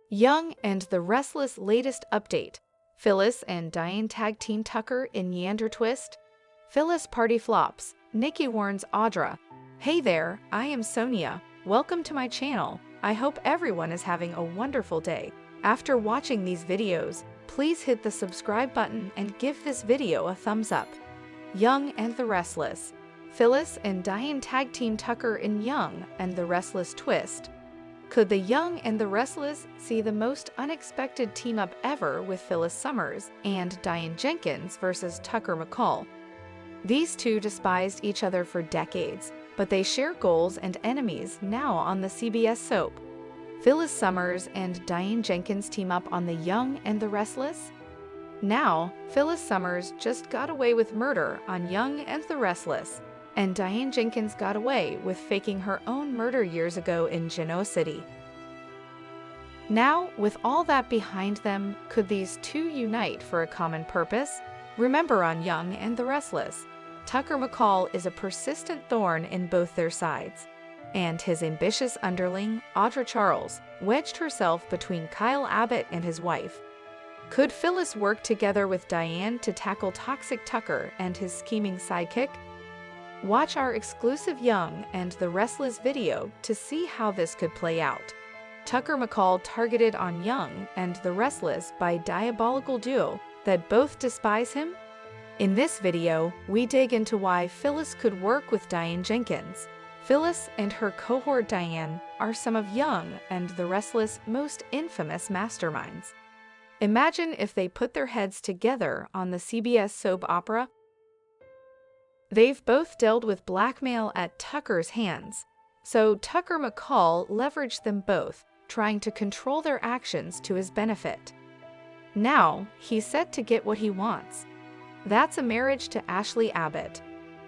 Young and the Restless latest update. Phyllis and Diane tag team Tucker in Neander twist. Phyllis party flops. Nikki warns Audra. Hey there, I am Sonia. Welcome to my channel. I hope everyone is having a wonderful day. After watching these videos, please hit the subscribe button and give this video a thumbs up. Young and the Restless. Phyllis and Diane tag team Tucker in Young and the Restless twist. Could the Young and the Restless see the most unexpected team-up ever with Phyllis Summers and Diane Jenkins versus Tucker McCall? These two despised each other for decades, but they share goals and enemies now on the CBS soap. Phyllis Summers and Diane Jenkins team up on The Young and the Restless? Now, Phyllis Summers just got away with murder on Young and the Restless, and Diane Jenkins got away with faking her own murder years ago in Genoa City. Now, with all that behind them, could these two unite for a common purpose? Remember on Young and the Restless, Tucker McCall is a persistent thorn in both their sides, and his ambitious underling, Audra Charles, wedged herself between Kyle Abbott and his wife. Could Phyllis work together with Diane to tackle toxic Tucker and his scheming sidekick? Watch our exclusive Young and the Restless video to see how this could play out. Tucker McCall targeted on Young and the Restless by diabolical duo that both despise him? In this video, we dig into why Phyllis could work with Diane Jenkins. Phyllis and her cohort Diane are some of Young and the Restless' most infamous masterminds. Imagine if they put their heads together on the CBS soap opera. They've both dealt with blackmail at Tucker's hands, so Tucker McCall leveraged them both, trying to control their actions to his benefit. Now, he's set to get what he wants. That's a marriage to Ashley Abbott.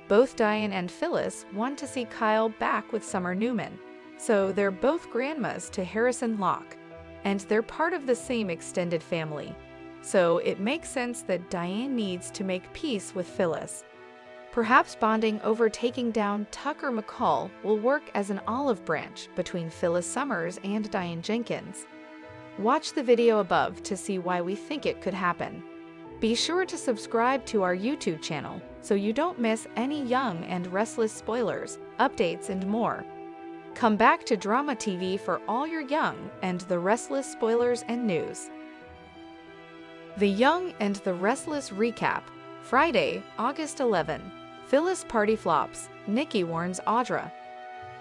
Both Diane and Phyllis want to see Kyle back with Summer Newman, so they're both grandmas to Harrison Locke, and they're part of the same extended family. So it makes sense that Diane needs to make peace with Phyllis. Perhaps bonding over taking down Tucker McCall will work as an olive branch between Phyllis Summers and Diane Jenkins. Watch the video above to see why we think it could happen. Be sure to subscribe to our YouTube channel so you don't miss any Young and Restless spoilers, updates, and more. Come back to Drama TV for all your Young and the Restless spoilers and news. The Young and the Restless recap. Friday, August 11. Phyllis party flops. Nikki warns Audra.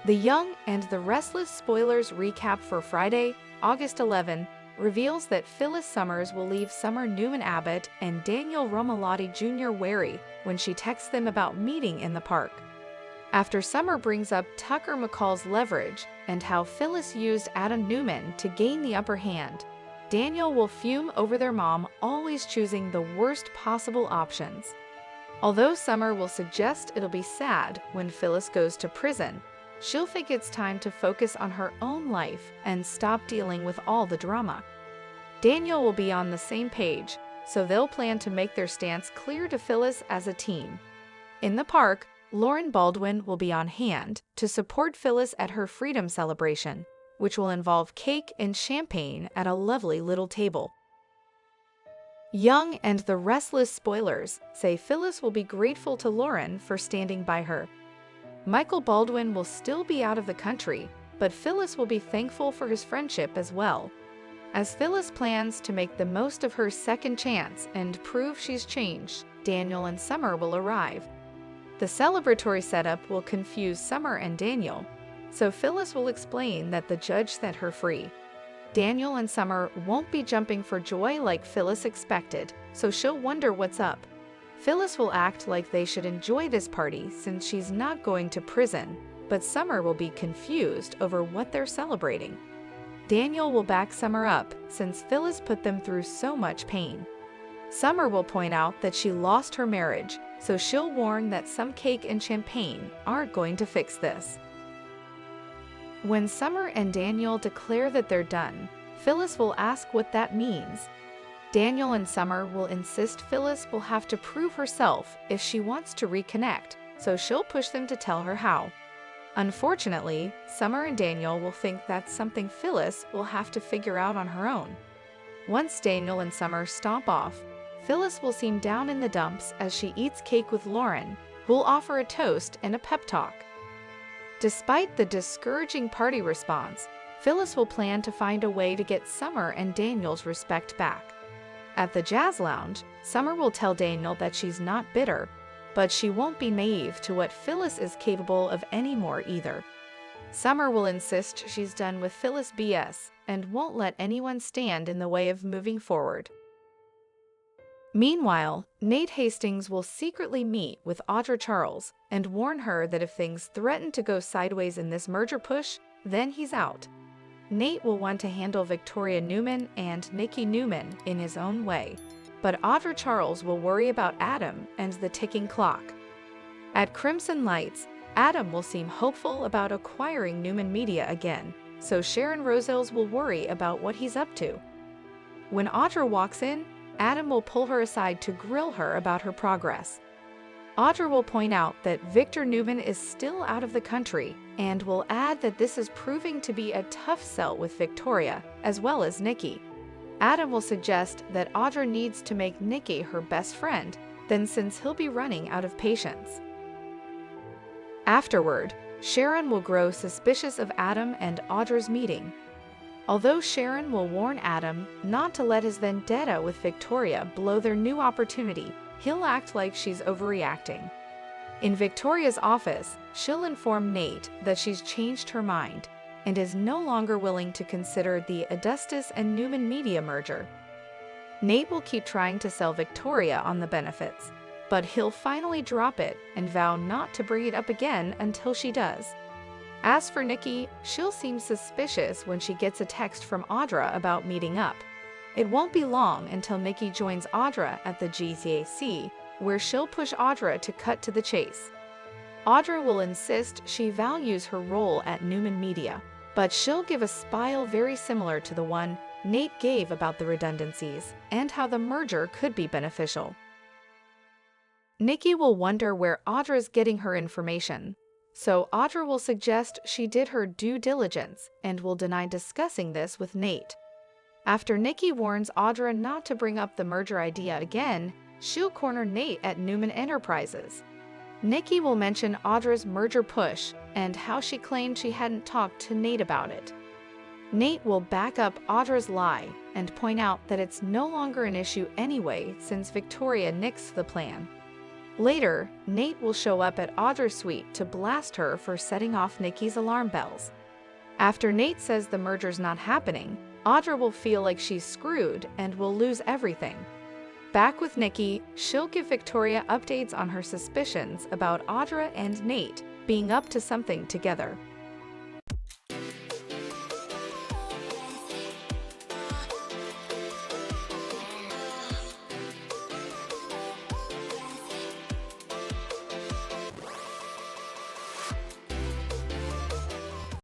The Young and the Restless spoilers recap for Friday, August 11, reveals that Phyllis Summers will leave Summer Newman Abbott and Daniel Romalotti Jr. wary when she texts them about meeting in the park. After Summer brings up Tucker McCall's leverage and how Phyllis used Adam Newman to gain the upper hand, Daniel will fume over their mom always choosing the worst possible options. Although Summer will suggest it'll be sad when Phyllis goes to prison, she'll think it's time to focus on her own life and stop dealing with all the drama. Daniel will be on the same page, so they'll plan to make their stance clear to Phyllis as a team. In the park, Lauren Baldwin will be on hand to support Phyllis at her freedom celebration, which will involve cake and champagne at a lovely little table. Young and the Restless spoilers say Phyllis will be grateful to Lauren for standing by her. Michael Baldwin will still be out of the country, but Phyllis will be thankful for his friendship as well. As Phyllis plans to make the most of her second chance and prove she's changed, Daniel and Summer will arrive. The celebratory setup will confuse Summer and Daniel, so Phyllis will explain that the judge set her free. Daniel and Summer won't be jumping for joy like Phyllis expected, so she'll wonder what's up. Phyllis will act like they should enjoy this party since she's not going to prison, but Summer will be confused over what they're celebrating. Daniel will back Summer up since Phyllis put them through so much pain. Summer will point out that she lost her marriage, so she'll warn that some cake and champagne aren't going to fix this. When Summer and Daniel declare that they're done, Phyllis will ask what that means. Daniel and Summer will insist Phyllis will have to prove herself if she wants to reconnect, so she'll push them to tell her how. Unfortunately, Summer and Daniel will think that's something Phyllis will have to figure out on her own. Once Daniel and Summer stomp off, Phyllis will seem down in the dumps as she eats cake with Lauren, who'll offer a toast and a pep talk. Despite the discouraging party response, Phyllis will plan to find a way to get Summer and Daniel's respect back. At the jazz lounge, Summer will tell Daniel that she's not bitter, but she won't be naive to what Phyllis is capable of anymore either. Summer will insist she's done with Phyllis BS and won't let anyone stand in the way of moving forward. Meanwhile, Nate Hastings will secretly meet with Audra Charles and warn her that if things threaten to go sideways in this merger push, then he's out. Nate will want to handle Victoria Newman and Nikki Newman in his own way, but Audra Charles will worry about Adam and the ticking clock. At Crimson Lights, Adam will seem hopeful about acquiring Newman Media again, so Sharon Rosales will worry about what he's up to. When Audra walks in, Adam will pull her aside to grill her about her progress. Audra will point out that Victor Newman is still out of the country and will add that this is proving to be a tough sell with Victoria, as well as Nikki. Adam will suggest that Audra needs to make Nikki her best friend, then since he'll be running out of patience. Afterward, Sharon will grow suspicious of Adam and Audra's meeting. Although Sharon will warn Adam not to let his vendetta with Victoria blow their new opportunity, he'll act like she's overreacting. In Victoria's office, she'll inform Nate that she's changed her mind and is no longer willing to consider the Augustus and Newman Media merger. Nate will keep trying to sell Victoria on the benefits, but he'll finally drop it and vow not to bring it up again until she does. As for Nikki, she'll seem suspicious when she gets a text from Audra about meeting up. It won't be long until Nikki joins Audra at the GCAC, where she'll push Audra to cut to the chase. Audra will insist she values her role at Newman Media, but she'll give a spile very similar to the one Nate gave about the redundancies and how the merger could be beneficial. Nikki will wonder where Audra's getting her information, so Audra will suggest she did her due diligence and will deny discussing this with Nate. After Nikki warns Audra not to bring up the merger idea again, she'll corner Nate at Newman Enterprises. Nikki will mention Audra's merger push and how she claimed she hadn't talked to Nate about it. Nate will back up Audra's lie and point out that it's no longer an issue anyway since Victoria nixed the plan. Later, Nate will show up at Audra's suite to blast her for setting off Nikki's alarm bells. After Nate says the merger's not happening, Audra will feel like she's screwed and will lose everything. Back with Nikki, she'll give Victoria updates on her suspicions about Audra and Nate being up to something together.